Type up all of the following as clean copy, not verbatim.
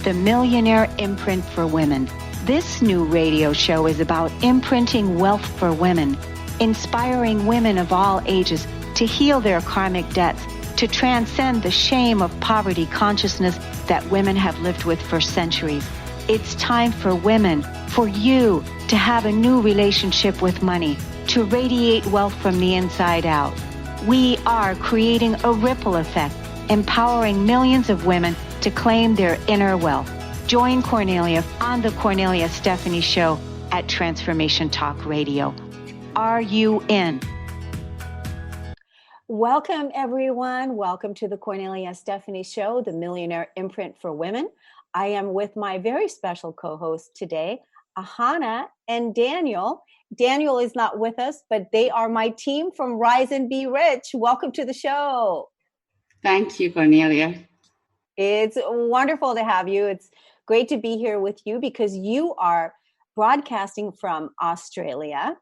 the Millionaire Imprint for Women. This new radio show is about imprinting wealth for women, inspiring women of all ages to heal their karmic debts, to transcend the shame of poverty consciousness that women have lived with for centuries. It's time for women, for you, to have a new relationship with money, to radiate wealth from the inside out. We are creating a ripple effect, empowering millions of women to claim their inner wealth. Join Cornelia on the Cornelia Stephanie Show at Transformation Talk Radio. Are you in? Welcome, everyone. Welcome to the Cornelia Stephanie Show, the Millionaire Imprint for Women. I am with my very special co-host today, Ahana and Daniel. Daniel is not with us, but they are my team from Rise and Be Rich. Welcome to the show. Thank you, Cornelia. It's wonderful to have you. It's great to be here with you because you are broadcasting from Australia.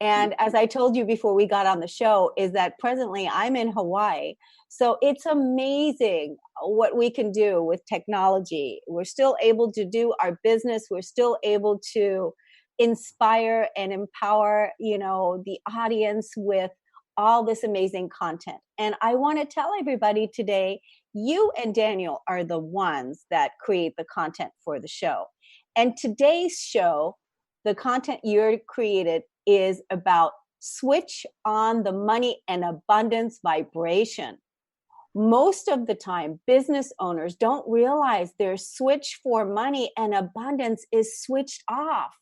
And as I told you before we got on the show, is that presently I'm in Hawaii. So it's amazing what we can do with technology. We're still able to do our business. We're still able to inspire and empower, the audience with all this amazing content. And I want to tell everybody today, you and Daniel are the ones that create the content for the show. And today's show, the content you're created is about switch on the money and abundance vibration. Most of the time, business owners don't realize their switch for money and abundance is switched off.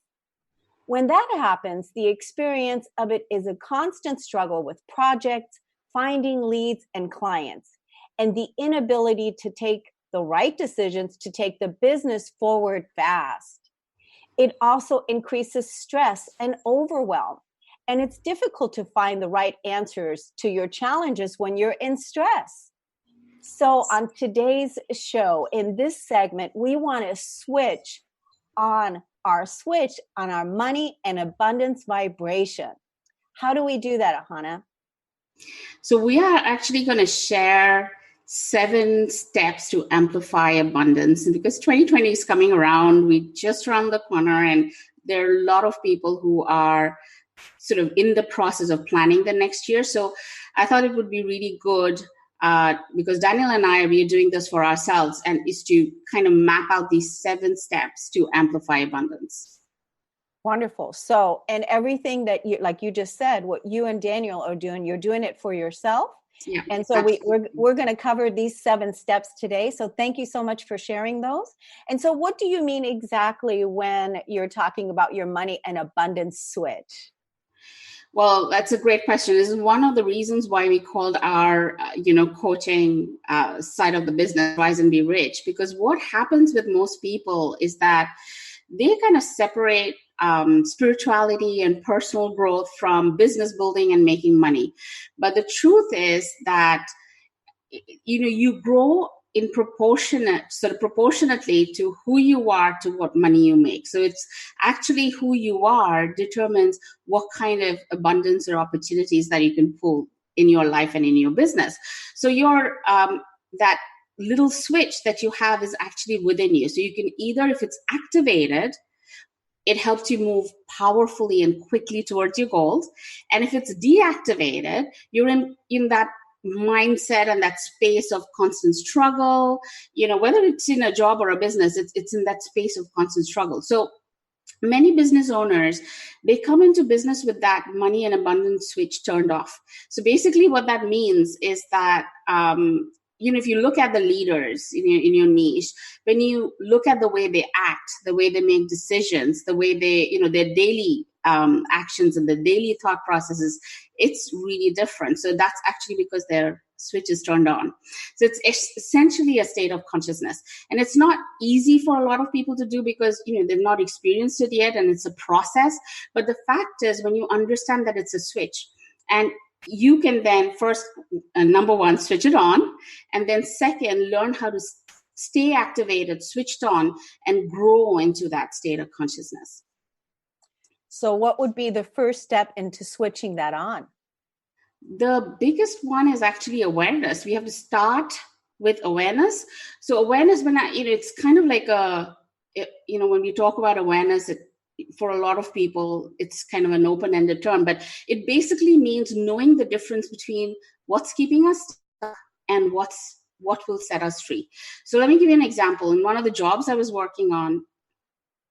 When that happens, the experience of it is a constant struggle with projects, finding leads and clients, and the inability to take the right decisions to take the business forward fast. It also increases stress and overwhelm. And it's difficult to find the right answers to your challenges when you're in stress. So on today's show, in this segment, we want to switch on our money and abundance vibration. How do we do that, Ahana? So we are actually going to share 7 steps to amplify abundance. And because 2020 is coming around, we just around the corner, and there are a lot of people who are sort of in the process of planning the next year. So I thought it would be really good because Daniel and we are doing this for ourselves, and is to kind of map out these 7 steps to amplify abundance. Wonderful. So, and everything that you, like you just said, what you and Daniel are doing, you're doing it for yourself. Yeah, and so we're going to cover these 7 steps today. So thank you so much for sharing those. And so what do you mean exactly when you're talking about your money and abundance switch? Well, that's a great question. This is one of the reasons why we called our, coaching side of the business Rise and Be Rich, because what happens with most people is that they kind of separate spirituality and personal growth from business building and making money. But the truth is that, you grow in proportionately to who you are to what money you make. So it's actually who you are determines what kind of abundance or opportunities that you can pull in your life and in your business. So your that little switch that you have is actually within you. So you can either, if it's activated, it helps you move powerfully and quickly towards your goals. And if it's deactivated, you're in that mindset and that space of constant struggle. Whether it's in a job or a business, it's in that space of constant struggle. So many business owners, they come into business with that money and abundance switch turned off. So basically what that means is that if you look at the leaders in your niche, when you look at the way they act, the way they make decisions, the way they, their daily actions and the daily thought processes, it's really different. So that's actually because their switch is turned on. So it's essentially a state of consciousness. And it's not easy for a lot of people to do because, they've not experienced it yet, and it's a process. But the fact is, when you understand that it's a switch, and you can then first, number one, switch it on, and then second, learn how to stay activated, switched on, and grow into that state of consciousness. So what would be the first step into switching that on? The biggest one is actually awareness. We have to start with awareness. So awareness, it's kind of like when we talk about awareness, for a lot of people, it's kind of an open-ended term, but it basically means knowing the difference between what's keeping us stuck and what will set us free. So let me give you an example. In one of the jobs I was working on,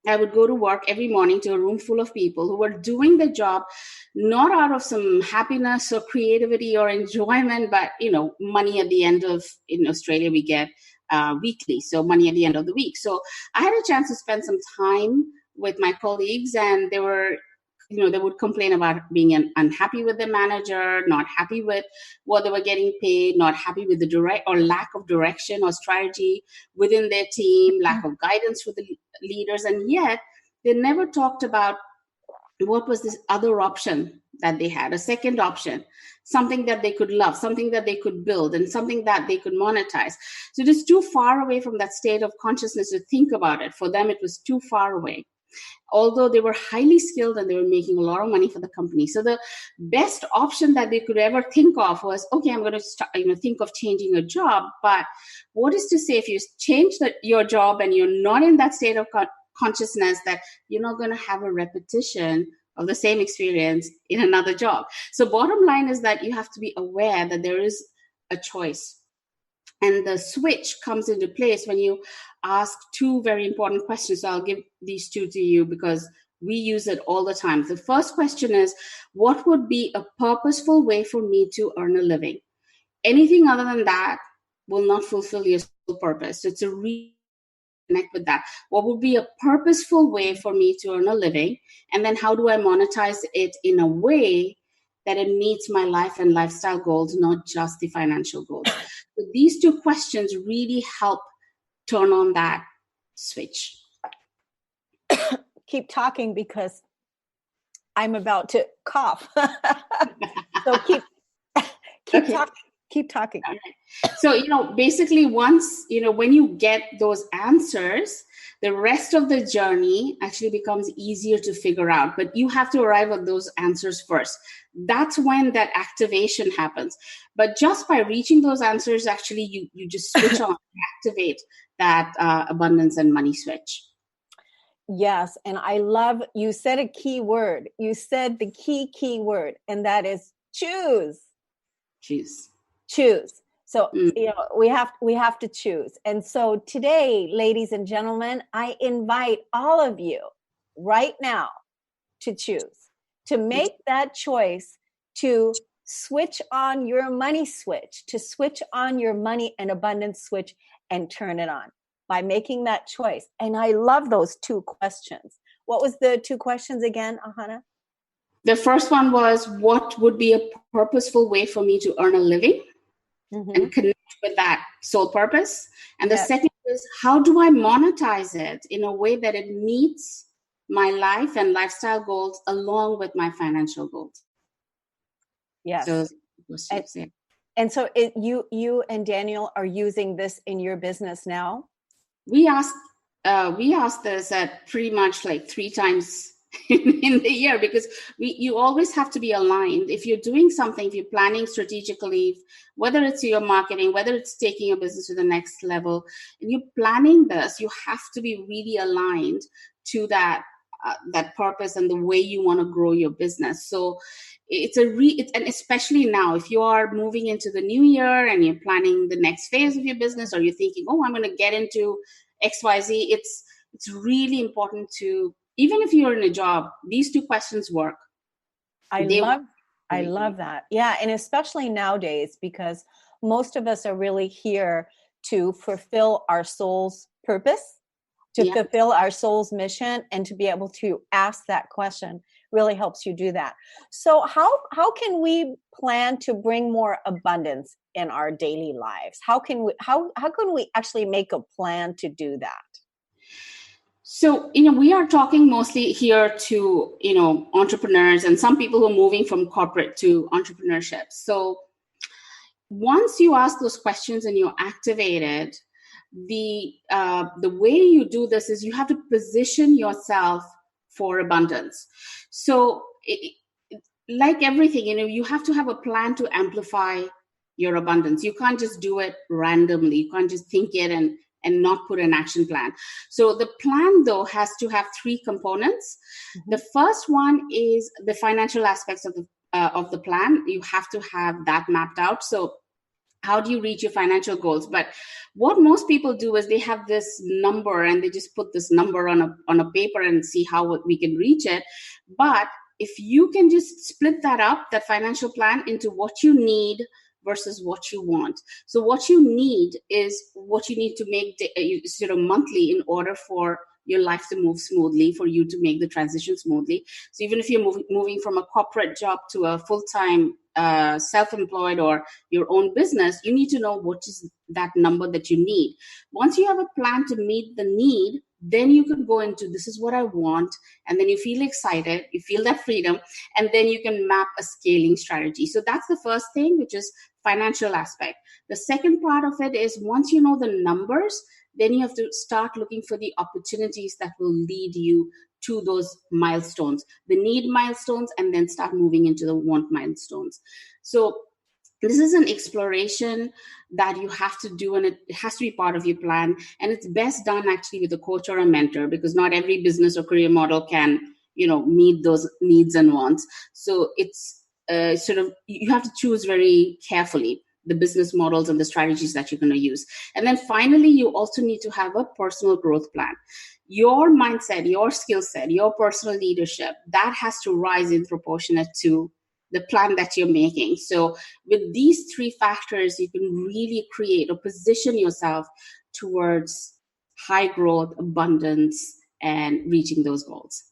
I would go to work every morning to a room full of people who were doing the job not out of some happiness or creativity or enjoyment, but money at the end of, in Australia we get weekly, so money at the end of the week. So I had a chance to spend some time with my colleagues, and they would complain about being unhappy with the manager, not happy with what they were getting paid, not happy with the direct or lack of direction or strategy within their team, lack of guidance for the leaders. And yet they never talked about what was this other option that they had, a second option, something that they could love, something that they could build, and something that they could monetize. So it is too far away from that state of consciousness to think about it. For them, it was too far away, although they were highly skilled and they were making a lot of money for the company. So the best option that they could ever think of was, okay, I'm going to start, think of changing a job. But what is to say if you change your job and you're not in that state of consciousness, that you're not going to have a repetition of the same experience in another job. So bottom line is that you have to be aware that there is a choice. And the switch comes into place when you ask two very important questions. So I'll give these two to you because we use it all the time. The first question is, what would be a purposeful way for me to earn a living? Anything other than that will not fulfill your soul purpose. So it's a connect with that. What would be a purposeful way for me to earn a living? And then how do I monetize it in a way that it meets my life and lifestyle goals, not just the financial goals? So these two questions really help turn on that switch. Keep talking because I'm about to cough. So keep talking. All right. So, basically once, when you get those answers, the rest of the journey actually becomes easier to figure out, but you have to arrive at those answers first. That's when that activation happens. But just by reaching those answers, actually you just switch on, activate that abundance and money switch. Yes. And I love, you said a key word. You said the key word, and that is choose. Choose. So, we have to choose. And so today, ladies and gentlemen, I invite all of you right now to choose, to make that choice, to switch on your money switch, to switch on your money and abundance switch and turn it on by making that choice. And I love those two questions. What was the two questions again, Ahana? The first one was, what would be a purposeful way for me to earn a living? And connect with that soul purpose. And the second is, how do I monetize it in a way that it meets my life and lifestyle goals along with my financial goals? Yes. So, and so you and Daniel are using this in your business now? We ask this at pretty much like 3 times in the year, because you always have to be aligned. If you're doing something, if you're planning strategically, whether it's your marketing, whether it's taking your business to the next level, and you're planning this, you have to be really aligned to that purpose and the way you want to grow your business. So and especially now, if you are moving into the new year and you're planning the next phase of your business, or you're thinking, I'm going to get into XYZ, it's really important to, even if you're in a job, these two questions work. I love that. Yeah. And especially nowadays, because most of us are really here to fulfill our soul's purpose, to fulfill our soul's mission, and to be able to ask that question really helps you do that. So how can we plan to bring more abundance in our daily lives? How can we actually make a plan to do that? So, we are talking mostly here to, entrepreneurs and some people who are moving from corporate to entrepreneurship. So once you ask those questions and you're activated, the way you do this is you have to position yourself for abundance. So like everything, you have to have a plan to amplify your abundance. You can't just do it randomly. You can't just think it and not put an action plan. So the plan, though, has to have three components. Mm-hmm. The first one is the financial aspects of the plan. You have to have that mapped out. So how do you reach your financial goals? But what most people do is they have this number and they just put this number on a paper and see how we can reach it. But if you can just split that up, that financial plan, into what you need versus what you want. So what you need is what you need to make sort of monthly in order for your life to move smoothly, for you to make the transition smoothly. So even if you're moving from a corporate job to a full-time self-employed or your own business, you need to know what is that number that you need. Once you have a plan to meet the need, then you can go into, this is what I want, and then you feel excited, you feel that freedom, and then you can map a scaling strategy. So that's the first thing, which is financial aspect. The second part of it is, once you know the numbers, then you have to start looking for the opportunities that will lead you to those milestones, the need milestones, and then start moving into the want milestones. So this is an exploration that you have to do, and it has to be part of your plan. And it's best done actually with a coach or a mentor, because not every business or career model can, meet those needs and wants. So it's you have to choose very carefully the business models and the strategies that you're going to use. And then finally, you also need to have a personal growth plan. Your mindset, your skill set, your personal leadership, that has to rise in proportionate to the plan that you're making. So with these three factors, you can really create or position yourself towards high growth, abundance, and reaching those goals.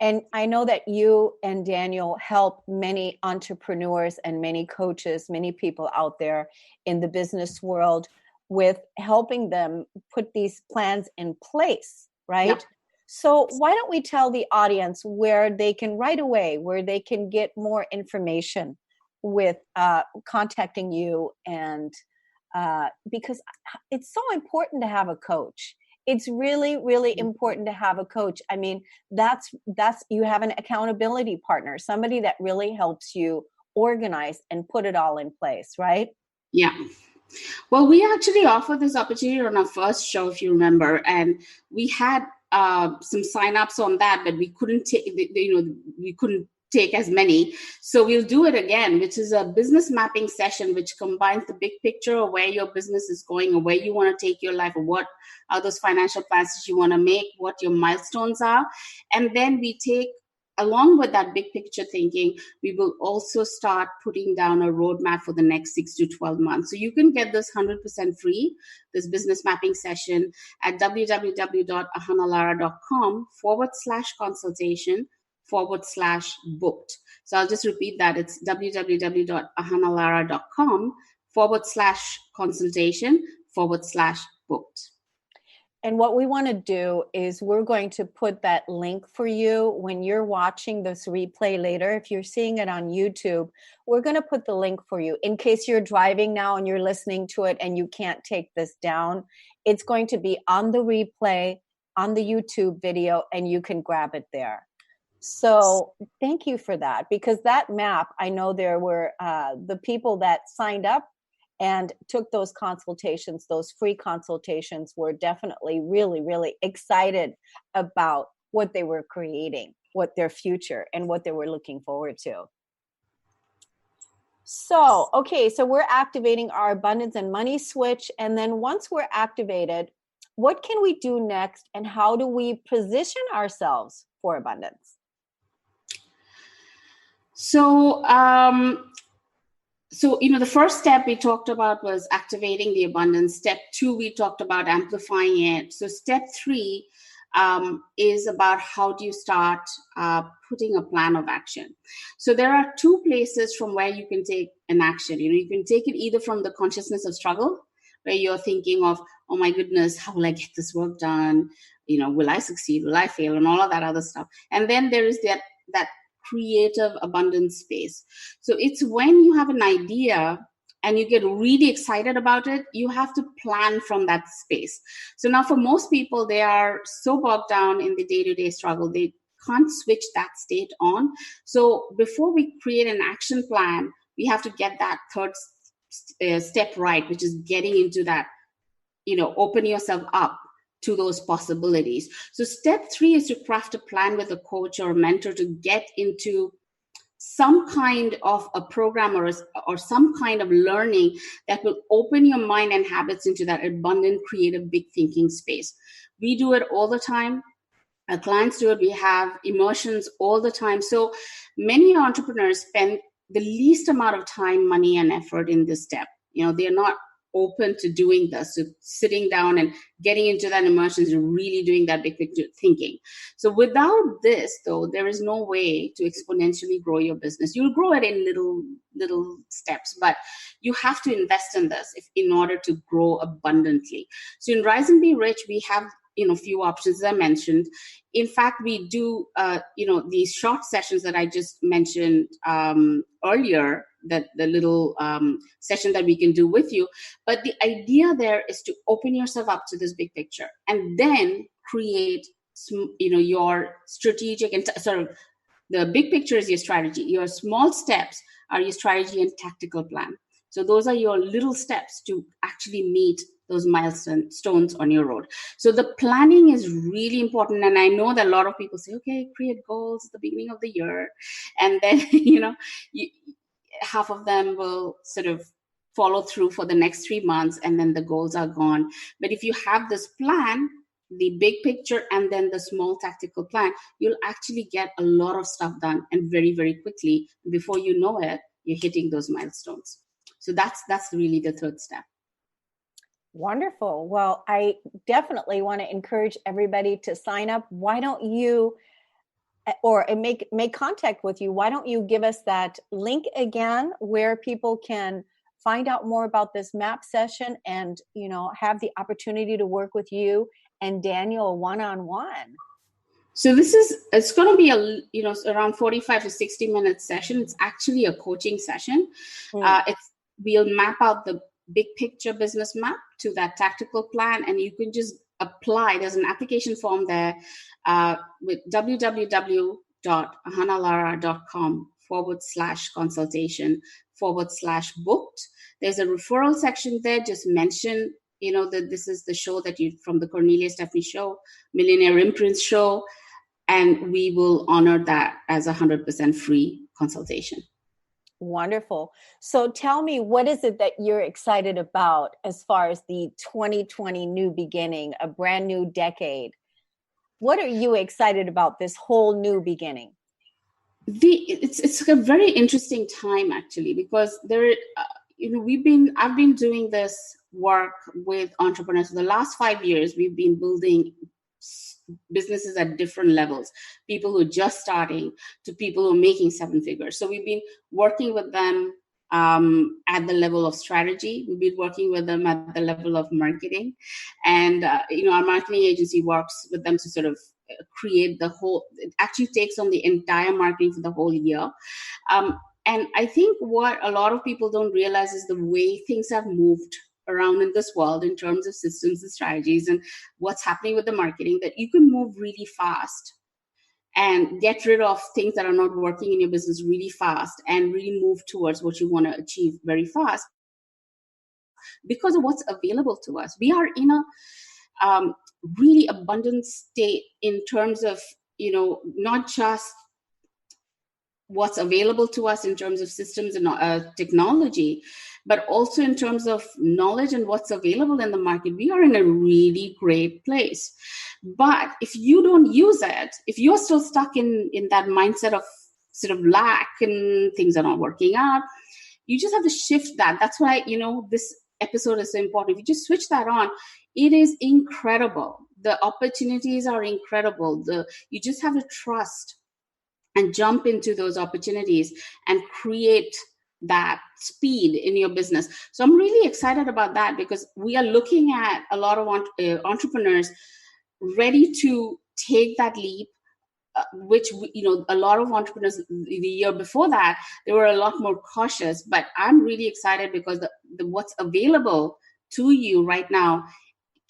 And I know that you and Daniel help many entrepreneurs and many coaches, many people out there in the business world with helping them put these plans in place, right? Yep. So why don't we tell the audience where they can right away, where they can get more information with contacting you, and because it's so important to have a coach. It's really, really important to have a coach. I mean, that's you have an accountability partner, somebody that really helps you organize and put it all in place, right? Yeah. Well, we actually offered this opportunity on our first show, if you remember, and we had some signups on that, but we couldn't take as many. So we'll do it again, which is a business mapping session, which combines the big picture of where your business is going or where you want to take your life, or what are those financial plans that you want to make, what your milestones are. And then we take, along with that big picture thinking, we will also start putting down a roadmap for the next 6 to 12 months. So you can get this 100% free, this business mapping session, at www.ahanalara.com/consultation/booked. So I'll just repeat that. It's www.ahanalara.com/consultation/booked. And what we want to do is we're going to put that link for you when you're watching this replay later. If you're seeing it on YouTube, we're going to put the link for you in case you're driving now and you're listening to it and you can't take this down. It's going to be on the replay, on the YouTube video, and you can grab it there. So thank you for that, because that map, I know there were the people that signed up and took those consultations, those free consultations, were definitely really, really excited about what they were creating, what their future and what they were looking forward to. So, okay, so we're activating our abundance and money switch. And then once we're activated, what can we do next, and how do we position ourselves for abundance? So, the first step we talked about was activating the abundance. Step 2, we talked about amplifying it. So step 3 is about how do you start putting a plan of action. So there are 2 places from where you can take an action. You can take it either from the consciousness of struggle, where you're thinking of, oh my goodness, how will I get this work done? Will I succeed? Will I fail? And all of that other stuff. And then there is that creative abundance space. So it's when you have an idea and you get really excited about it, you have to plan from that space. So now for most people, they are so bogged down in the day-to-day struggle, they can't switch that state on. So before we create an action plan, we have to get that third step right, which is getting into that, open yourself up to those possibilities. So step 3 is to craft a plan with a coach or a mentor to get into some kind of a program or some kind of learning that will open your mind and habits into that abundant, creative, big thinking space. We do it all the time. Our clients do it. We have immersions all the time. So many entrepreneurs spend the least amount of time, money, and effort in this step. They're not open to doing this. So sitting down and getting into that immersion is really doing that big picture thinking. So without this, though, there is no way to exponentially grow your business. You'll grow it in little steps, but you have to invest in this in order to grow abundantly. So in Rise and Be Rich, we have few options, as I mentioned. In fact, we do these short sessions that I just mentioned earlier, that the little session that we can do with you. But the idea there is to open yourself up to this big picture and then create your strategic and sort of the big picture is your strategy. Your small steps are your strategy and tactical plan. So those are your little steps to actually meet those milestones on your road. So the planning is really important. And I know that a lot of people say, okay, create goals at the beginning of the year. And then, half of them will sort of follow through for the next 3 months and then the goals are gone. But if you have this plan, the big picture and then the small tactical plan, you'll actually get a lot of stuff done and very, very quickly. Before you know it, you're hitting those milestones. So that's really the third step. Wonderful. Well, I definitely want to encourage everybody to sign up. Why don't you, or make contact with you? Why don't you give us that link again where people can find out more about this MAP session and, have the opportunity to work with you and Daniel one-on-one? So it's going to be around 45 to 60 minute session. It's actually a coaching session. We'll map out the big picture business map to that tactical plan, and you can just apply. There's an application form there with www.hanalara.com/consultation/booked. There's a referral section there. Just mention, that this is the show from the Cornelia Stephanie Show, Millionaire Imprints Show, and we will honor that as 100% free consultation. Wonderful. So tell me, what is it that you're excited about as far as the 2020 new beginning, a brand new decade? What are you excited about this whole new beginning? It's a very interesting time, actually, because I've been doing this work with entrepreneurs for the last 5 years. We've been building businesses at different levels, people who are just starting to people who are making 7 figures. So we've been working with them at the level of strategy. We've been working with them at the level of marketing. And, our marketing agency works with them to sort of create it actually takes on the entire marketing for the whole year. And I think what a lot of people don't realize is the way things have moved around in this world in terms of systems and strategies and what's happening with the marketing, that you can move really fast and get rid of things that are not working in your business really fast and really move towards what you want to achieve very fast because of what's available to us. We are in a really abundant state in terms of, not just what's available to us in terms of systems and technology, but also in terms of knowledge and what's available in the market. We are in a really great place. But if you don't use it, if you're still stuck in that mindset of sort of lack and things are not working out, you just have to shift that. That's why, this episode is so important. If you just switch that on, it is incredible. The opportunities are incredible. You just have to trust and jump into those opportunities and create that speed in your business. So I'm really excited about that because we are looking at a lot of entrepreneurs ready to take that leap, which, a lot of entrepreneurs the year before that, they were a lot more cautious. But I'm really excited because the what's available to you right now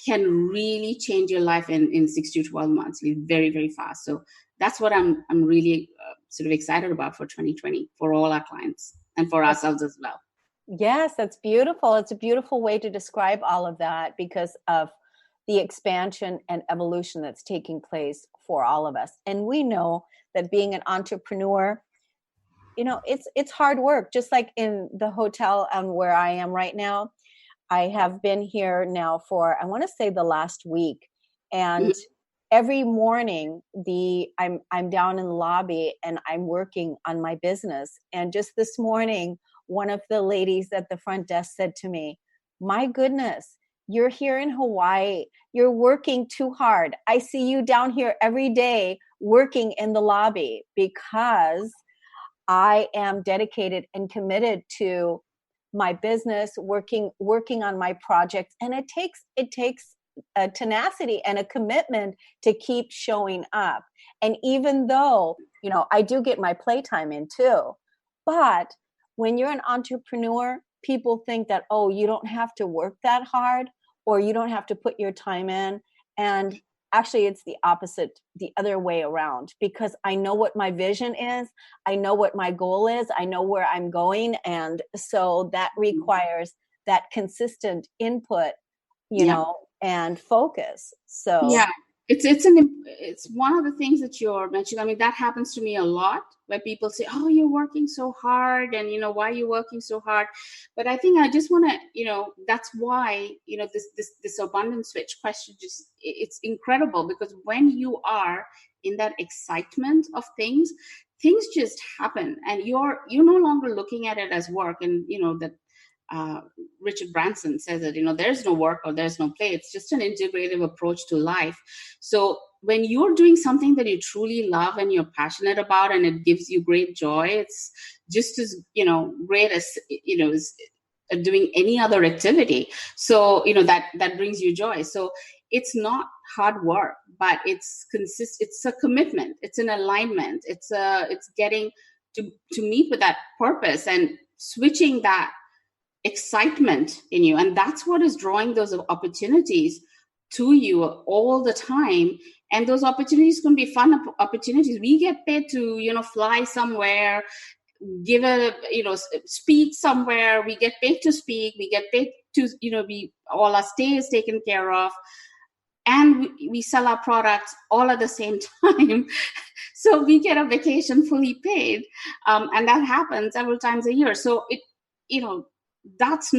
can really change your life in 6 to 12 months, very, very fast. So that's what I'm really sort of excited about for 2020 for all our clients and for ourselves as well. Yes, that's beautiful. It's a beautiful way to describe all of that because of the expansion and evolution that's taking place for all of us. And we know that being an entrepreneur, it's hard work. Just like in the hotel where I am right now, I have been here now for, I want to say, the last week. And every morning I'm down in the lobby and I'm working on my business. And just this morning, one of the ladies at the front desk said to me, "My goodness, you're here in Hawaii. You're working too hard. I see you down here every day working in the lobby because I am dedicated and committed to my business, working on my projects, and it takes a tenacity and a commitment to keep showing up. And even though, I do get my playtime in too, but when you're an entrepreneur, people think that, oh, you don't have to work that hard or you don't have to put your time in. And actually, it's the opposite, the other way around, because I know what my vision is. I know what my goal is. I know where I'm going. And so that requires that consistent input, and focus. So yeah, it's one of the things that you're mentioning. I mean, that happens to me a lot, where people say, "Oh, you're working so hard, and why are you working so hard?" But I think I just want to, that's why this abundance switch question, just it's incredible, because when you are in that excitement of things just happen, and you're no longer looking at it as work, and that. Richard Branson says that there's no work or there's no play. It's just an integrative approach to life. So when you're doing something that you truly love and you're passionate about, and it gives you great joy, it's just as great as as doing any other activity. So that brings you joy. So it's not hard work, but it's a commitment. It's an alignment. It's getting to meet with that purpose and switching that excitement in you, and that's what is drawing those opportunities to you all the time. And those opportunities can be fun opportunities. We get paid to fly somewhere, give speak somewhere. We get paid to speak. We get paid to all our stay is taken care of, and we sell our products all at the same time. So we get a vacation fully paid, and that happens several times a year. So it that's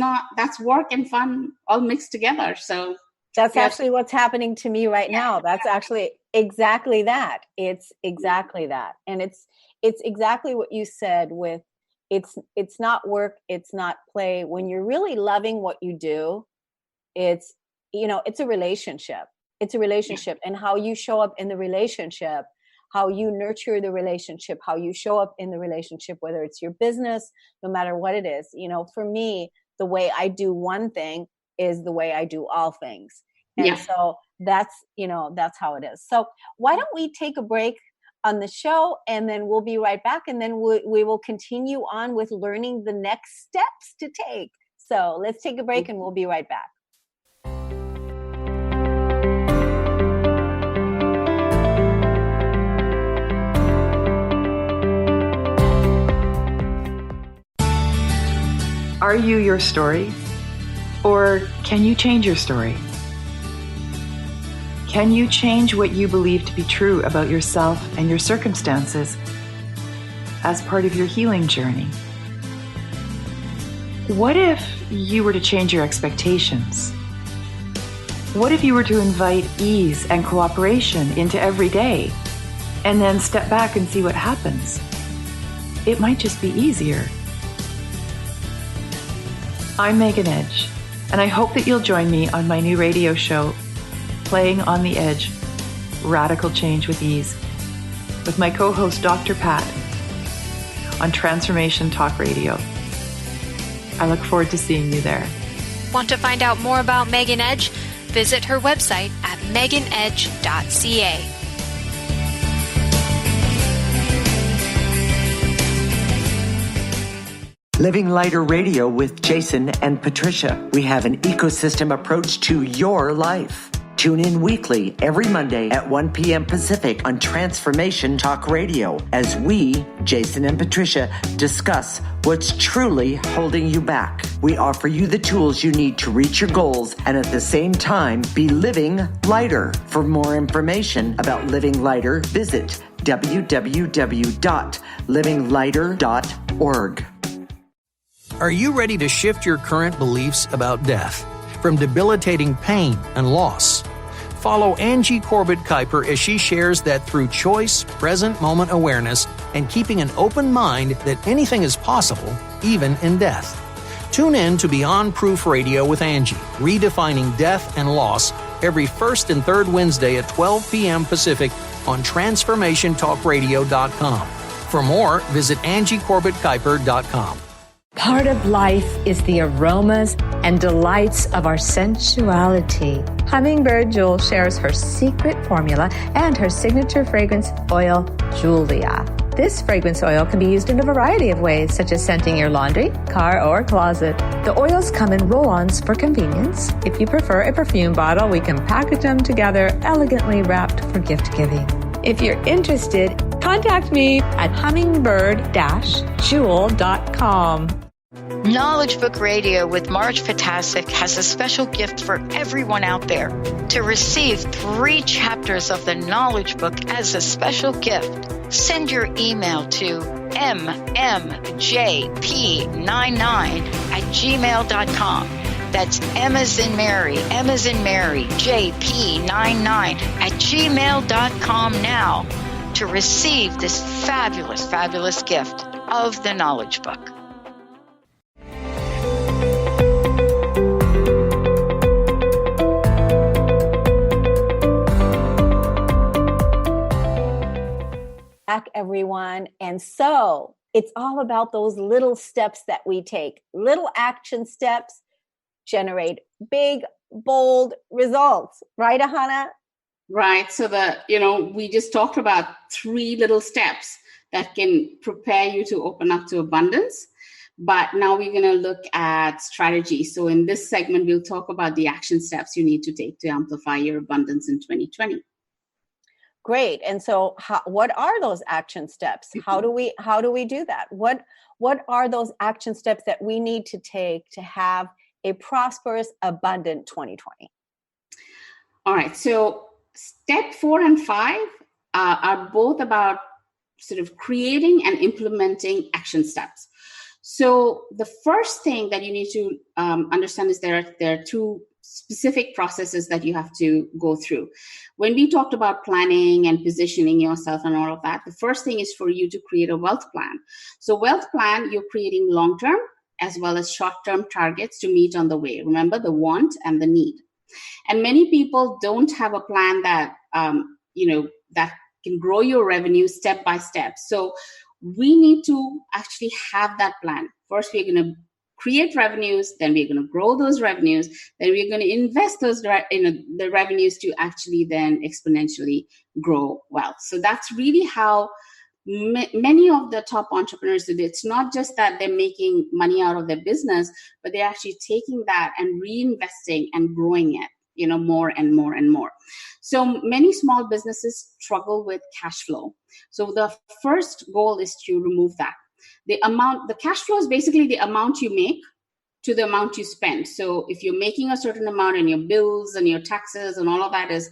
work and fun all mixed together. So that's actually what's happening to me right now. That's actually exactly that. It's exactly that. And it's exactly what you said with it's not work, it's not play. When you're really loving what you do, it's it's a relationship. It's a relationship, and how you show up in the relationship, how you nurture the relationship, how you show up in the relationship, whether it's your business, no matter what it is. For me, the way I do one thing is the way I do all things. And so that's how it is. So why don't we take a break on the show, and then we'll be right back, and then we will continue on with learning the next steps to take. So let's take a break and we'll be right back. Are you your story? Or can you change your story? Can you change what you believe to be true about yourself and your circumstances as part of your healing journey? What if you were to change your expectations? What if you were to invite ease and cooperation into every day and then step back and see what happens? It might just be easier. I'm Megan Edge, and I hope that you'll join me on my new radio show, Playing on the Edge, Radical Change with Ease, with my co-host Dr. Pat on Transformation Talk Radio. I look forward to seeing you there. Want to find out more about Megan Edge? Visit her website at meganedge.ca. Living Lighter Radio with Jason and Patricia. We have an ecosystem approach to your life. Tune in weekly every Monday at 1 p.m. Pacific on Transformation Talk Radio as we, Jason and Patricia, discuss what's truly holding you back. We offer you the tools you need to reach your goals and at the same time be living lighter. For more information about living lighter, visit www.livinglighter.org. Are you ready to shift your current beliefs about death, from debilitating pain and loss? Follow Angie Corbett-Kuiper as she shares that through choice, present moment awareness, and keeping an open mind that anything is possible, even in death. Tune in to Beyond Proof Radio with Angie, redefining death and loss, every first and third Wednesday at 12 p.m. Pacific on TransformationTalkRadio.com. For more, visit AngieCorbettKuiper.com. Part of life is the aromas and delights of our sensuality. Hummingbird Jewel shares her secret formula and her signature fragrance oil, Julia. This fragrance oil can be used in a variety of ways, such as scenting your laundry, car, or closet. The oils come in roll-ons for convenience. If you prefer a perfume bottle, we can package them together, elegantly wrapped for gift giving. If you're interested, contact me at hummingbird-jewel.com. Knowledge Book Radio with Marge Potasic has a special gift for everyone out there. To receive 3 chapters of the Knowledge Book as a special gift, send your email to mmjp99@gmail.com. That's M as in Mary, JP99@gmail.com now to receive this fabulous, fabulous gift of the Knowledge Book. Back, everyone. And so it's all about those little steps that we take. Little action steps generate big, bold results. Right, Ahana? Right. So we just talked about 3 little steps that can prepare you to open up to abundance. But now we're going to look at strategy. So in this segment, we'll talk about the action steps you need to take to amplify your abundance in 2020. Great. And so what are those action steps? How do we do that? What are those action steps that we need to take to have a prosperous, abundant 2020? All right. So step 4 and 5 are both about sort of creating and implementing action steps. So the first thing that you need to understand is there are 2 specific processes that you have to go through. When we talked about planning and positioning yourself and all of that, the first thing is for you to create a wealth plan. So wealth plan, you're creating long-term as well as short-term targets to meet on the way. Remember the want and the need. And many people don't have a plan that, that can grow your revenue step by step. So we need to actually have that plan. First, we're going to create revenues, then we're going to grow those revenues, then we're going to invest those the revenues to actually then exponentially grow wealth. So that's really how many of the top entrepreneurs do it. It's not just that they're making money out of their business, but they're actually taking that and reinvesting and growing it, more and more and more. So many small businesses struggle with cash flow. So the first goal is to remove that. The cash flow is basically the amount you make to the amount you spend. So if you're making a certain amount and your bills and your taxes and all of that is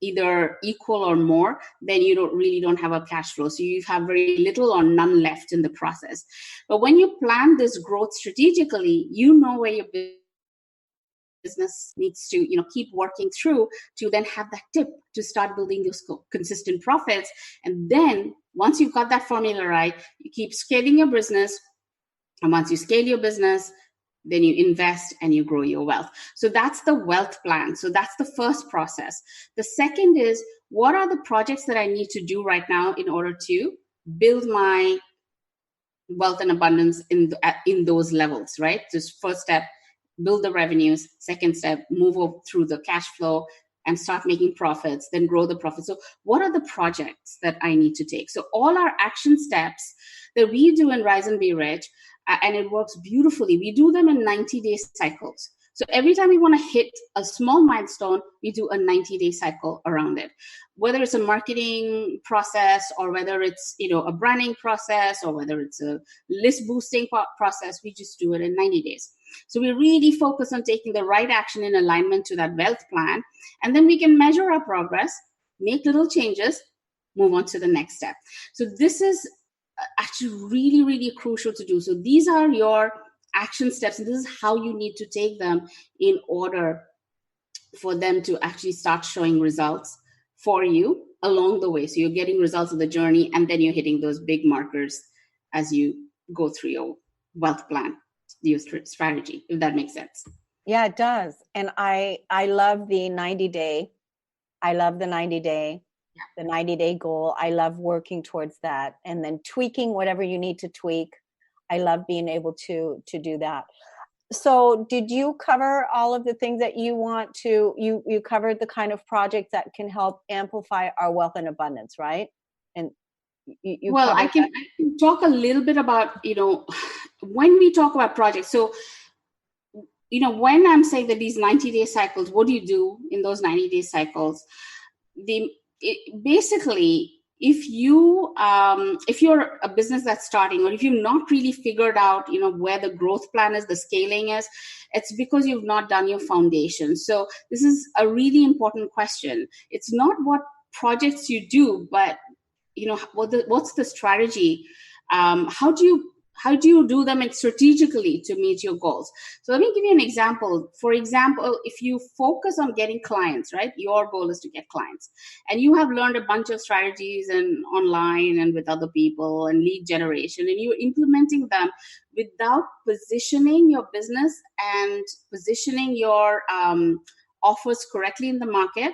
either equal or more, then you don't have a cash flow. So you have very little or none left in the process. But when you plan this growth strategically, where your business needs to keep working through to then have that tip to start building those consistent profits. And then once you've got that formula right, you keep scaling your business. And once you scale your business, then you invest and you grow your wealth. So that's the wealth plan. So that's the first process. The second is, what are the projects that I need to do right now in order to build my wealth and abundance in those levels, right? Just first step, build the revenues. Second step, move through the cash flow and start making profits, then grow the profits. So what are the projects that I need to take? So all our action steps that we do in Rise and Be Rich, and it works beautifully. We do them in 90-day cycles. So every time we want to hit a small milestone, we do a 90-day cycle around it. Whether it's a marketing process or whether it's, a branding process or whether it's a list boosting process, we just do it in 90 days. So we really focus on taking the right action in alignment to that wealth plan. And then we can measure our progress, make little changes, move on to the next step. So this is actually really, really crucial to do. So these are your action steps, and this is how you need to take them in order for them to actually start showing results for you along the way. So you're getting results of the journey, and then you're hitting those big markers as you go through your wealth plan, your strategy, if that makes sense. Yeah, it does. And I love the 90-day. I love the 90-day. The 90-day goal. I love working towards that, and then tweaking whatever you need to tweak. I love being able to do that. So did you cover all of the things that you want to, you covered the kind of projects that can help amplify our wealth and abundance, right? And I can talk a little bit about, when we talk about projects. So, when I'm saying that these 90-day cycles, what do you do in those 90-day cycles? Basically, if you're a business that's starting, or if you've not really figured out, where the growth plan is, the scaling is, it's because you've not done your foundation. So this is a really important question. It's not what projects you do, but what's the strategy? How do you do them strategically to meet your goals? So let me give you an example. For example, if you focus on getting clients, right? Your goal is to get clients, and you have learned a bunch of strategies and online and with other people and lead generation, and you're implementing them without positioning your business and positioning your offers correctly in the market.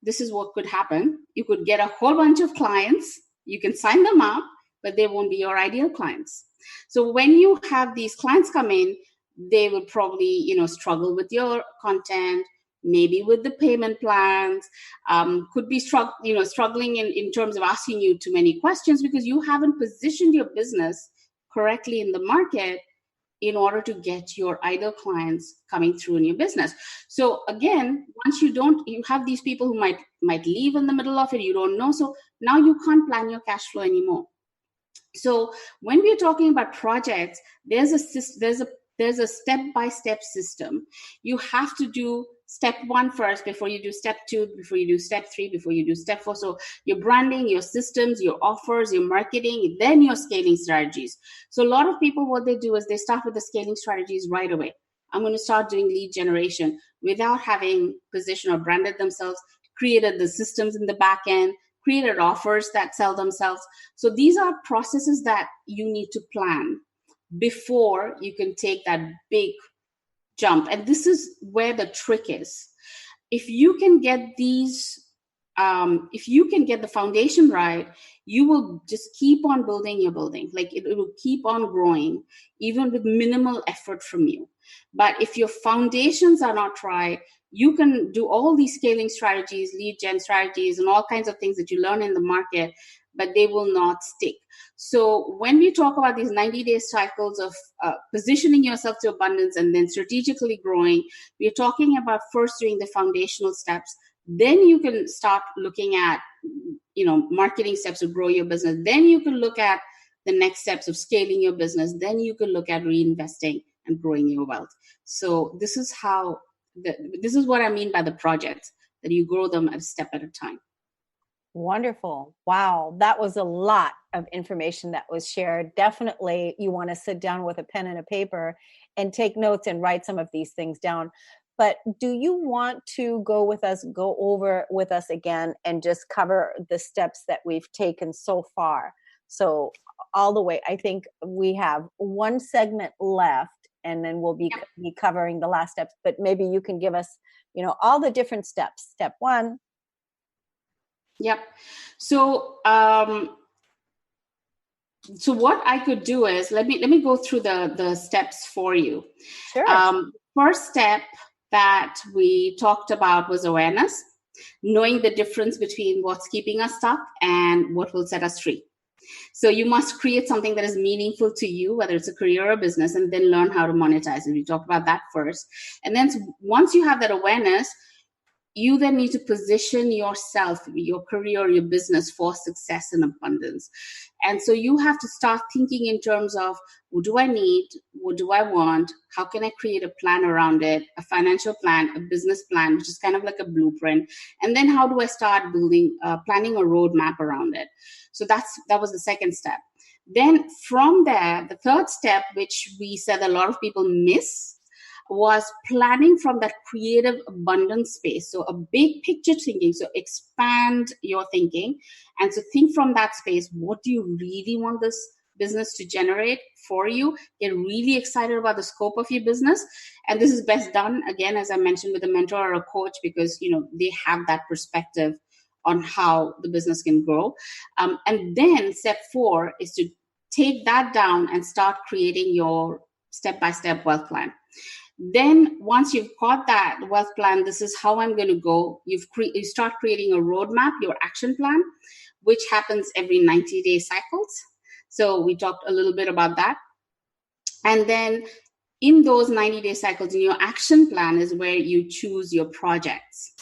This is what could happen. You could get a whole bunch of clients. You can sign them up, but they won't be your ideal clients. So when you have these clients come in, they will probably, struggle with your content, maybe with the payment plans, could be struggling in terms of asking you too many questions because you haven't positioned your business correctly in the market in order to get your ideal clients coming through in your business. So again, once you have these people who might leave in the middle of it, you don't know. So now you can't plan your cash flow anymore. So when we're talking about projects, there's a step-by-step system. You have to do step 1 first before you do step 2, before you do step 3, before you do step 4. So your branding, your systems, your offers, your marketing, then your scaling strategies. So a lot of people, what they do is they start with the scaling strategies right away. I'm going to start doing lead generation without having positioned or branded themselves, created the systems in the back end, created offers that sell themselves. So these are processes that you need to plan before you can take that big jump. And this is where the trick is. If you can get these, if you can get the foundation right, you will just keep on building your building. Like it will keep on growing, even with minimal effort from you. But if your foundations are not right, you can do all these scaling strategies, lead gen strategies, and all kinds of things that you learn in the market, but they will not stick. So when we talk about these 90-day cycles of positioning yourself to abundance and then strategically growing, we're talking about first doing the foundational steps. Then you can start looking at, marketing steps to grow your business. Then you can look at the next steps of scaling your business. Then you can look at reinvesting and growing your wealth. So this is what I mean by the projects, that you grow them a step at a time. Wonderful. Wow. That was a lot of information that was shared. Definitely you want to sit down with a pen and a paper and take notes and write some of these things down. But do you want to go over with us again and just cover the steps that we've taken so far? So all the way, I think we have one segment left, and then we'll be covering the last steps. But maybe you can give us, all the different steps. Step 1. Yep. So, so what I could do is let me go through the steps for you. Sure. First step that we talked about was awareness, knowing the difference between what's keeping us stuck and what will set us free. So you must create something that is meaningful to you, whether it's a career or a business, and then learn how to monetize it. We talked about that first. And then once you have that awareness, you then need to position yourself, your career, your business for success and abundance. And so you have to start thinking in terms of, what do I need? What do I want? How can I create a plan around it? A financial plan, a business plan, which is kind of like a blueprint. And then how do I start building, planning a roadmap around it? So that was the second step. Then from there, the third step, which we said a lot of people miss, was planning from that creative abundance space. So a big picture thinking. So expand your thinking. And so think from that space, what do you really want this business to generate for you? Get really excited about the scope of your business. And this is best done, again, as I mentioned, with a mentor or a coach, because, they have that perspective on how the business can grow. And then step 4 is to take that down and start creating your step-by-step wealth plan. Then once you've got that wealth plan, this is how I'm going to go. You start creating a roadmap, your action plan, which happens every 90-day cycles. So we talked a little bit about that. And then in those 90-day cycles, in your action plan is where you choose your projects.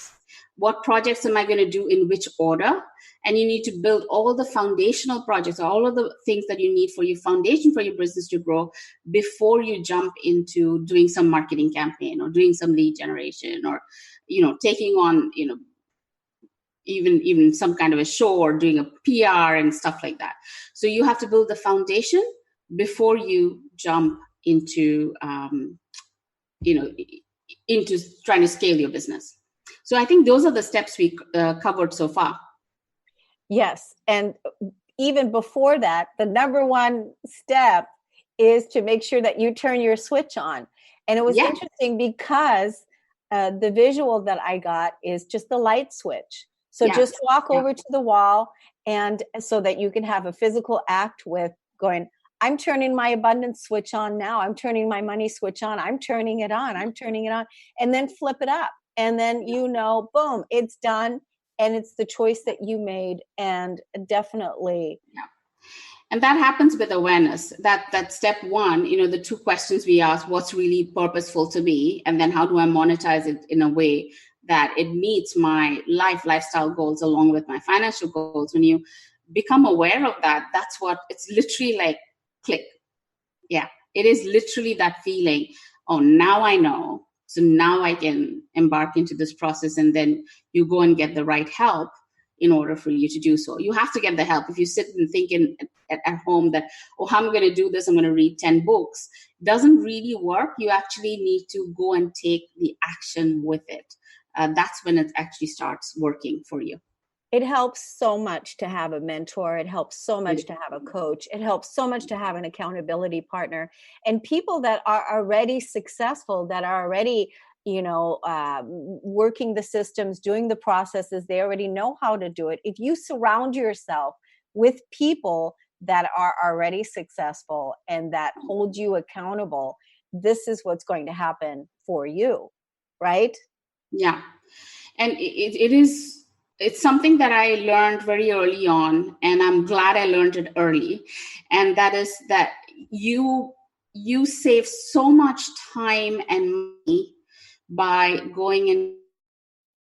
What projects am I going to do in which order? And you need to build all the foundational projects, all of the things that you need for your foundation for your business to grow before you jump into doing some marketing campaign or doing some lead generation or, taking on, even some kind of a show or doing a PR and stuff like that. So you have to build the foundation before you jump into, into trying to scale your business. So I think those are the steps we covered so far. Yes. And even before that, the number one step is to make sure that you turn your switch on. And it was interesting because the visual that I got is just the light switch. So just walk over to the wall, and so that you can have a physical act with going, I'm turning my abundance switch on now. I'm turning my money switch on. I'm turning it on. I'm turning it on. And then flip it up. And then, boom, it's done. And it's the choice that you made. And definitely. Yeah. And that happens with awareness. That step 1, the 2 questions we ask, what's really purposeful to me? And then how do I monetize it in a way that it meets my lifestyle goals along with my financial goals? When you become aware of that, that's what it's literally like click. Yeah, it is literally that feeling. Oh, now I know. So now I can embark into this process, and then you go and get the right help in order for you to do so. You have to get the help. If you sit and think at home that, how am I going to do this? I'm going to read 10 books. It doesn't really work. You actually need to go and take the action with it. That's when it actually starts working for you. It helps so much to have a mentor. It helps so much to have a coach. It helps so much to have an accountability partner, and people that are already successful, that are already, working the systems, doing the processes. They already know how to do it. If you surround yourself with people that are already successful and that hold you accountable, this is what's going to happen for you, right? Yeah. And it's something that I learned very early on, and I'm glad I learned it early. And that is that you save so much time and money by going and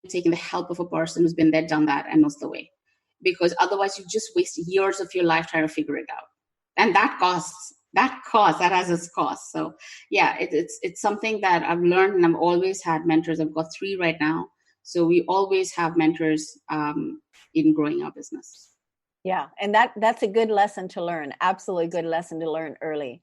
taking the help of a person who's been there, done that, and knows the way. Because otherwise you just waste years of your life trying to figure it out. And that has its cost. So yeah, it's something that I've learned, and I've always had mentors. I've got 3 right now. So we always have mentors in growing our business. Yeah. And that's a good lesson to learn. Absolutely good lesson to learn early.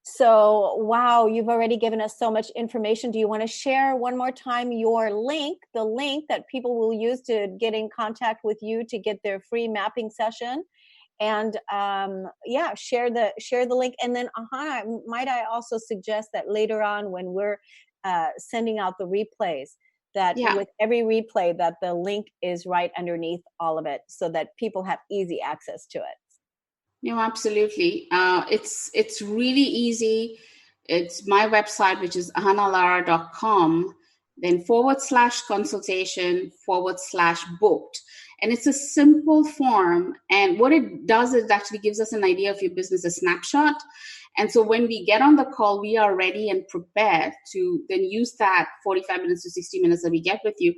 So, wow, you've already given us so much information. Do you want to share one more time your link, the link that people will use to get in contact with you to get their free mapping session? And share the link. And then might I also suggest that later on when we're sending out the replays, that with every replay that the link is right underneath all of it, so that people have easy access to it. No, absolutely. It's really easy. It's my website, which is ahanalara.com, then /consultation/booked. And it's a simple form. And what it does is it actually gives us an idea of your business, a snapshot. And so when we get on the call, we are ready and prepared to then use that 45 minutes to 60 minutes that we get with you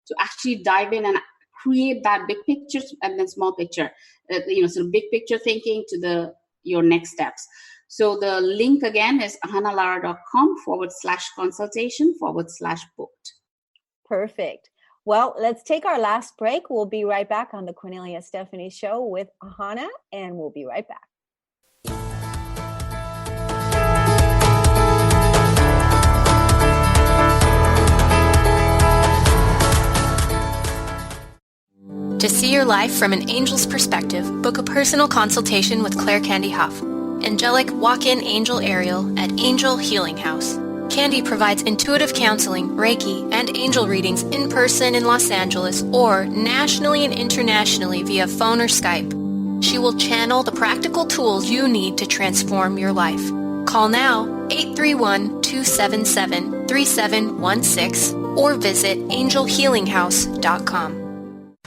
to actually dive in and create that big picture and then small picture, sort of big picture thinking to your next steps. So the link again is ahanalara.com/consultation/booked. Perfect. Well, let's take our last break. We'll be right back on the Cornelia Stephanie Show with Ahana, and we'll be right back. To see your life from an angel's perspective, book a personal consultation with Claire Candy Huff, angelic walk-in angel Ariel at Angel Healing House. Candy provides intuitive counseling, Reiki, and angel readings in person in Los Angeles or nationally and internationally via phone or Skype. She will channel the practical tools you need to transform your life. Call now 831-277-3716 or visit angelhealinghouse.com.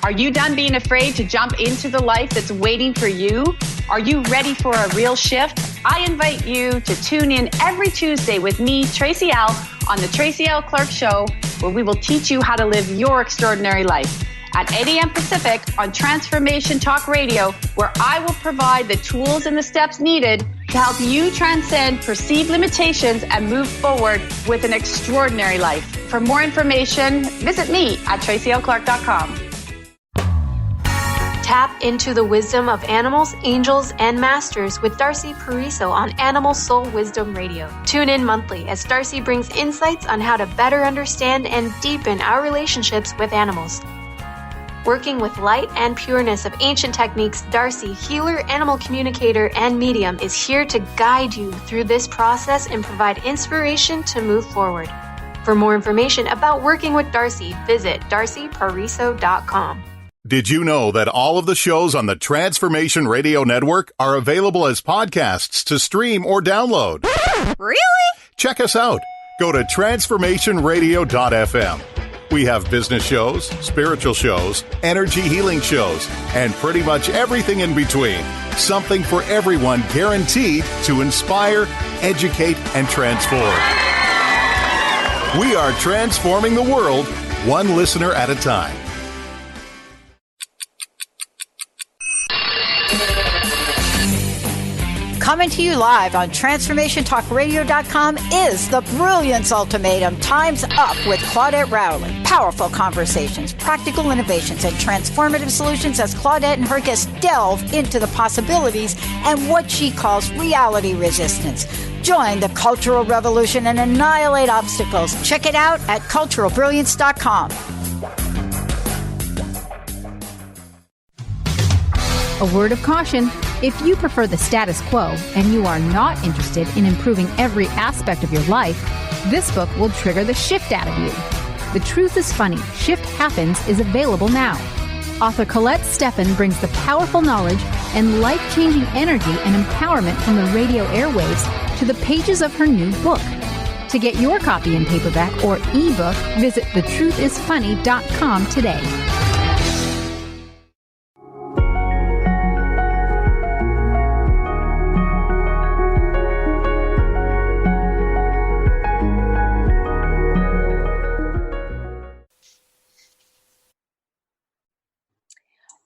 Are you done being afraid to jump into the life that's waiting for you? Are you ready for a real shift? I invite you to tune in every Tuesday with me, Tracy L., on the Tracy L. Clark Show, where we will teach you how to live your extraordinary life. At 8 a.m. Pacific on Transformation Talk Radio, where I will provide the tools and the steps needed to help you transcend perceived limitations and move forward with an extraordinary life. For more information, visit me at tracylclark.com. Tap into the wisdom of animals, angels, and masters with Darcy Pariso on Animal Soul Wisdom Radio. Tune in monthly as Darcy brings insights on how to better understand and deepen our relationships with animals. Working with light and pureness of ancient techniques, Darcy, healer, animal communicator, and medium, is here to guide you through this process and provide inspiration to move forward. For more information about working with Darcy, visit darcypariso.com. Did you know that all of the shows on the Transformation Radio Network are available as podcasts to stream or download? Really? Check us out. Go to transformationradio.fm. We have business shows, spiritual shows, energy healing shows, and pretty much everything in between. Something for everyone, guaranteed to inspire, educate, and transform. We are transforming the world, one listener at a time. Coming to you live on TransformationTalkRadio.com is the Brilliance Ultimatum. Time's Up with Claudette Rowley. Powerful conversations, practical innovations, and transformative solutions as Claudette and her guests delve into the possibilities and what she calls reality resistance. Join the cultural revolution and annihilate obstacles. Check it out at culturalbrilliance.com. A word of caution. If you prefer the status quo and you are not interested in improving every aspect of your life, this book will trigger the shift out of you. The Truth is Funny, Shift Happens is available now. Author Colette Steffen brings the powerful knowledge and life-changing energy and empowerment from the radio airwaves to the pages of her new book. To get your copy in paperback or ebook, visit thetruthisfunny.com today.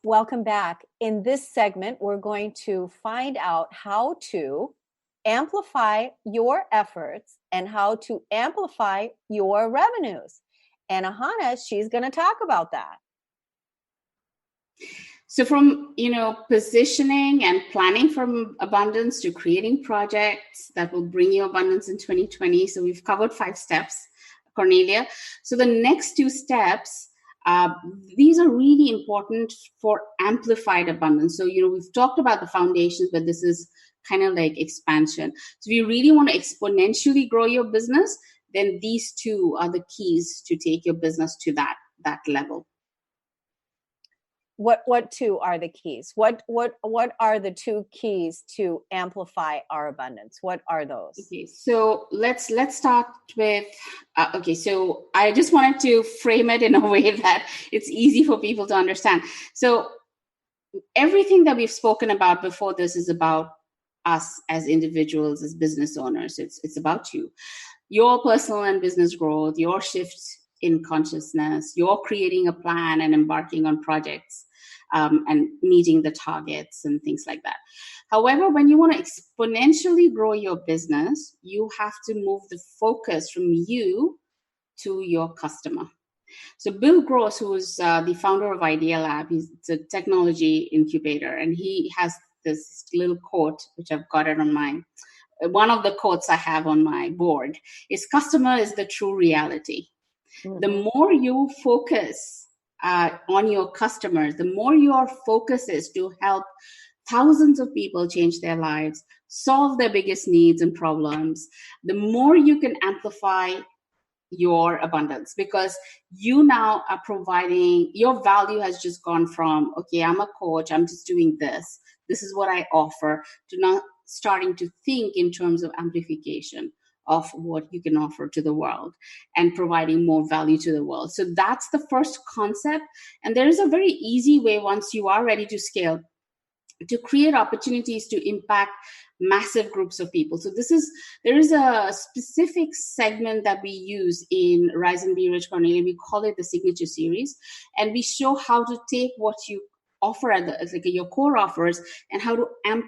Welcome back. In this segment, we're going to find out how to amplify your efforts and how to amplify your revenues. And Ahana, she's going to talk about that. So from, positioning and planning for abundance to creating projects that will bring you abundance in 2020. So we've covered 5 steps, Cornelia. So the next 2 steps, these are really important for amplified abundance. So, we've talked about the foundations, but this is kind of like expansion. So if you really want to exponentially grow your business, then these 2 are the keys to take your business to that level. What two are the keys? What are the two keys to amplify our abundance? What are those? Okay, so let's start with okay, so I just wanted to frame it in a way that it's easy for people to understand. So everything that we've spoken about before this is about us as individuals, as business owners. It's about you, your personal and business growth, your shift in consciousness, your creating a plan and embarking on projects, and meeting the targets and things like that. However, when you want to exponentially grow your business, you have to move the focus from you to your customer. So Bill Gross, who is the founder of Idea Lab, he's a technology incubator, and he has this little quote, which I've got it on one of the quotes I have on my board is, customer is the true reality. Mm-hmm. The more you focus on your customers, the more your focus is to help thousands of people change their lives, solve their biggest needs and problems, the more you can amplify your abundance, because you now are providing, your value has just gone from, okay, I'm a coach, I'm just doing this is what I offer, to now starting to think in terms of amplification of what you can offer to the world and providing more value to the world. So that's the first concept. And there is a very easy way, once you are ready to scale, to create opportunities to impact massive groups of people. So there is a specific segment that we use in Rise and Be Rich Cornelia. We call it the Signature Series, and we show how to take what you offer as like your core offers and how to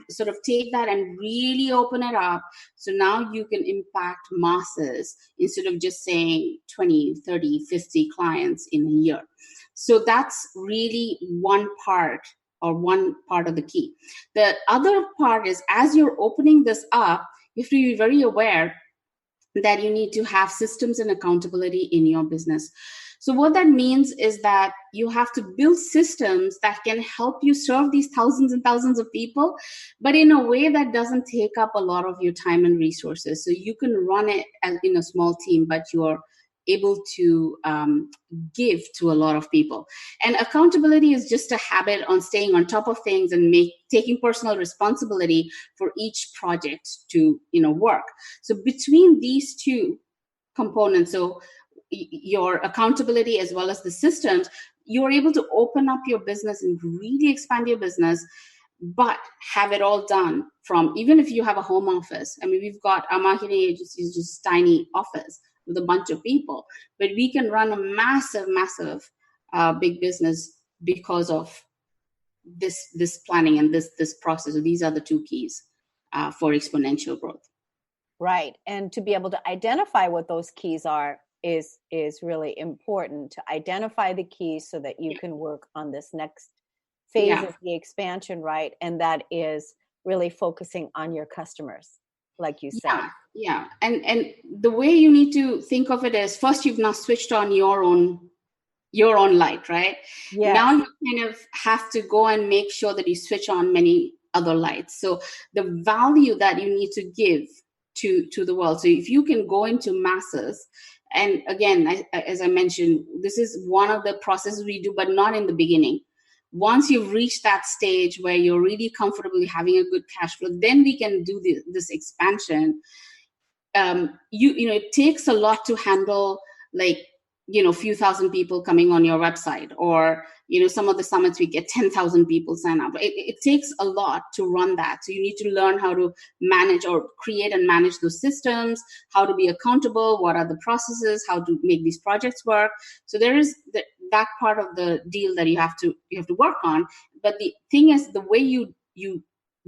sort of take that and really open it up. So now you can impact masses instead of just saying 20, 30, 50 clients in a year. So that's really one part of the key. The other part is, as you're opening this up, you have to be very aware that you need to have systems and accountability in your business. So what that means is that you have to build systems that can help you serve these thousands and thousands of people, but in a way that doesn't take up a lot of your time and resources. So you can run it in a small team, but you're able to give to a lot of people. And accountability is just a habit on staying on top of things and taking personal responsibility for each project to work. So between these two components, so your accountability as well as the systems, you're able to open up your business and really expand your business, but have it all done from, even if you have a home office. I mean, we've got our marketing agency is just a tiny office with a bunch of people, but we can run a massive big business because of this planning and this process. So these are the two keys for exponential growth. Right. And to be able to identify what those keys are is really important, to identify the keys so that you can work on this next phase of the expansion, right? And that is really focusing on your customers, like you said. Yeah. And the way you need to think of it is, first you've now switched on your own light, right? Yes. Now you kind of have to go and make sure that you switch on many other lights. So the value that you need to give to the world. So if you can go into masses, and again, as I mentioned, this is one of the processes we do, but not in the beginning. Once you've reached that stage where you're really comfortably having a good cash flow, then we can do this expansion. It takes a lot to handle, like, few thousand people coming on your website, or, some of the summits we get 10,000 people sign up. It takes a lot to run that. So you need to learn how to manage or create and manage those systems, how to be accountable, what are the processes, how to make these projects work. So there is that part of the deal that you have to work on. But the thing is, the way you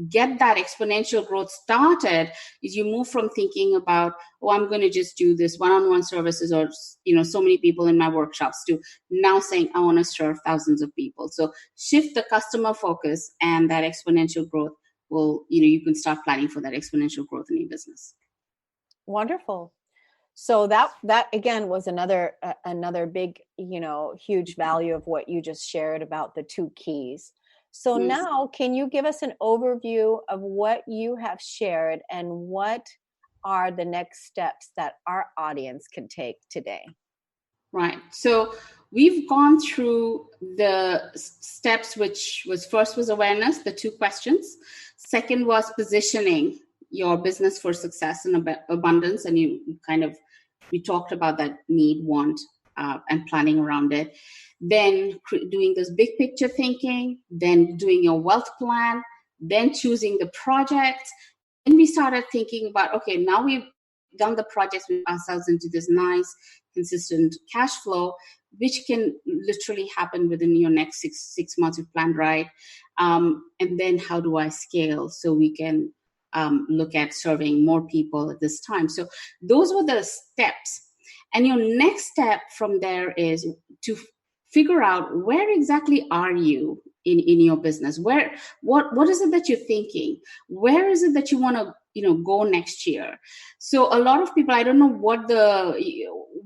get that exponential growth started is you move from thinking about, I'm going to just do this one-on-one services or, so many people in my workshops, to now saying, I want to serve thousands of people. So shift the customer focus, and that exponential growth will, you can start planning for that exponential growth in your business. Wonderful. So that again was another big, huge value of what you just shared about the two keys. So now, can you give us an overview of what you have shared and what are the next steps that our audience can take today? Right. So we've gone through the steps, which was awareness, the 2 questions. Second was positioning your business for success and abundance. And we talked about that need, want, and planning around it. Then doing this big picture thinking, then doing your wealth plan, then choosing the project. And we started thinking about, okay, now we've done the projects with ourselves into this nice, consistent cash flow, which can literally happen within your next six months if planned right. And then how do I scale so we can look at serving more people at this time? So those were the steps. And your next step from there is to figure out where exactly are you in your business? What is it that you're thinking? Where is it that you want to go next year? So a lot of people, I don't know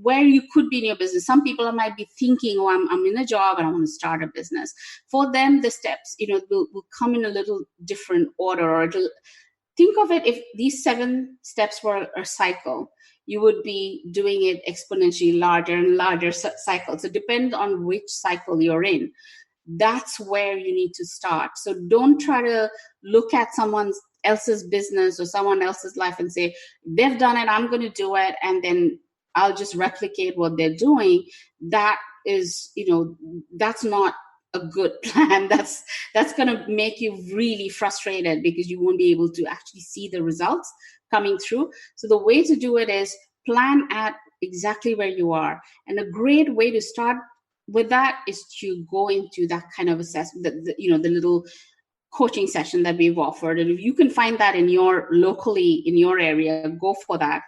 where you could be in your business. Some people might be thinking, oh, I'm in a job and I want to start a business. For them, the steps will come in a little different order, or think of it, if these 7 steps were a cycle, you would be doing it exponentially larger and larger cycles. So depend on which cycle you're in. That's where you need to start. So don't try to look at someone else's business or someone else's life and say, they've done it, I'm going to do it, and then I'll just replicate what they're doing. That is, that's not a good plan. That's going to make you really frustrated because you won't be able to actually see the results coming through. So the way to do it is plan at exactly where you are. And a great way to start with that is to go into that kind of assessment, the little coaching session that we've offered. And if you can find that locally in your area, go for that.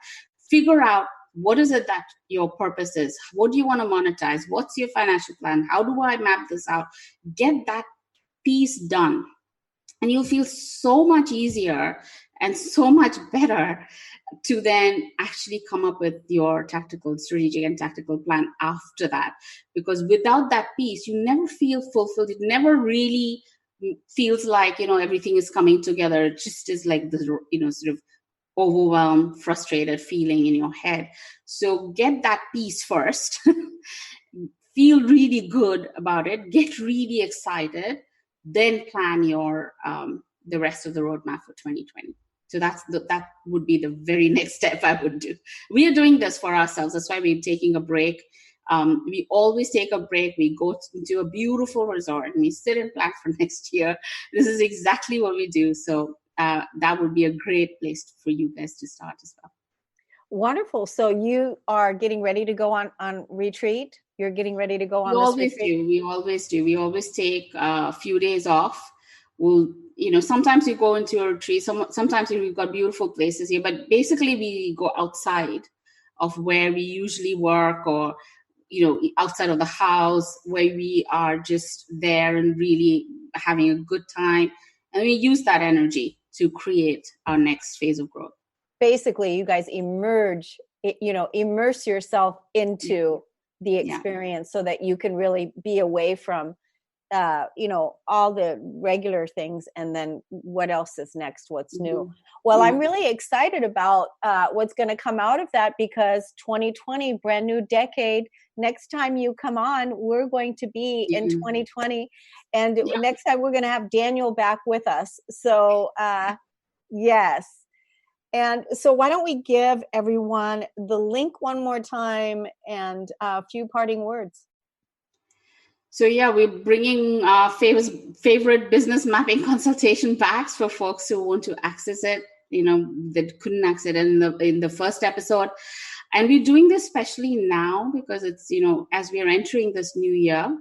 Figure out what is it that your purpose is. What do you want to monetize? What's your financial plan? How do I map this out? Get that piece done. And you'll feel so much easier and so much better to then actually come up with your strategic and tactical plan after that. Because without that piece, you never feel fulfilled. It never really feels like, everything is coming together. It just is like this, sort of overwhelmed, frustrated feeling in your head. So get that piece first. Feel really good about it. Get really excited. Then plan your the rest of the roadmap for 2020. So that would be the very next step I would do. We are doing this for ourselves. That's why we're taking a break. We always take a break. We go into a beautiful resort and we sit and plan for next year. This is exactly what we do. So that would be a great place for you guys to start as well. Wonderful. So you are getting ready to go on retreat? You're getting ready to go on this retreat? We always do. We always take a few days off. We'll, sometimes we go into a retreat. Sometimes we've got beautiful places here, but basically we go outside of where we usually work, or, outside of the house, where we are just there and really having a good time. And we use that energy to create our next phase of growth. Basically, you guys immerse yourself into the experience so that you can really be away from all the regular things, and then what else is next, what's new. Well, I'm really excited about what's going to come out of that, because 2020, brand new decade. Next time you come on, we're going to be in 2020, and next time we're going to have Daniel back with us. So yes. And so why don't we give everyone the link one more time and a few parting words. So we're bringing our favorite business mapping consultation packs for folks who want to access it, that couldn't access it in the first episode. And we're doing this especially now because it's, as we are entering this new year,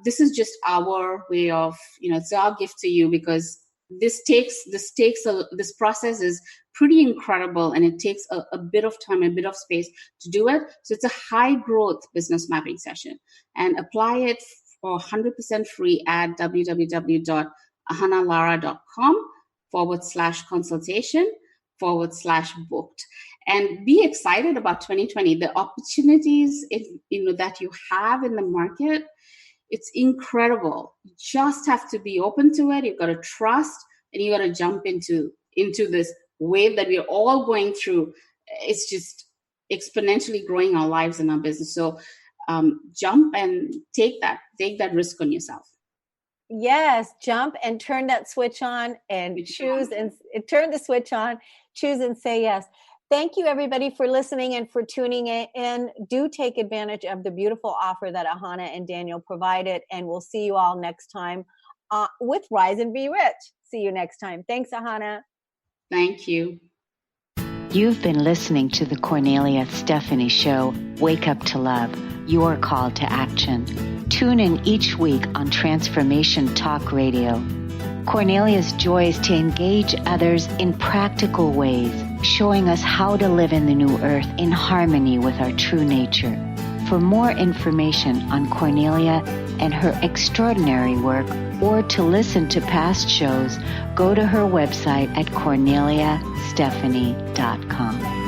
this is just our way of, it's our gift to you, because this process is pretty incredible, and it takes a bit of time, a bit of space to do it. So it's a high growth business mapping session, and apply it for 100% free at www.ahanalara.com/consultation/booked. And be excited about 2020. The opportunities that you have in the market, it's incredible. You just have to be open to it. You've got to trust, and you got to jump into this wave that we're all going through. It's just exponentially growing our lives and our business. So jump and take that risk on yourself. Yes, jump and turn that switch on and choose and turn the switch on, choose and say yes. Thank you, everybody, for listening and for tuning in. Do take advantage of the beautiful offer that Ahana and Daniel provided, and we'll see you all next time with Rise and Be Rich. See you next time. Thanks, Ahana. Thank you. You've been listening to the Cornelia Stephanie Show, Wake Up to Love, your call to action. Tune in each week on Transformation Talk Radio. Cornelia's joy is to engage others in practical ways, showing us how to live in the new earth in harmony with our true nature. For more information on Cornelia and her extraordinary work, or to listen to past shows, go to her website at corneliastephanie.com.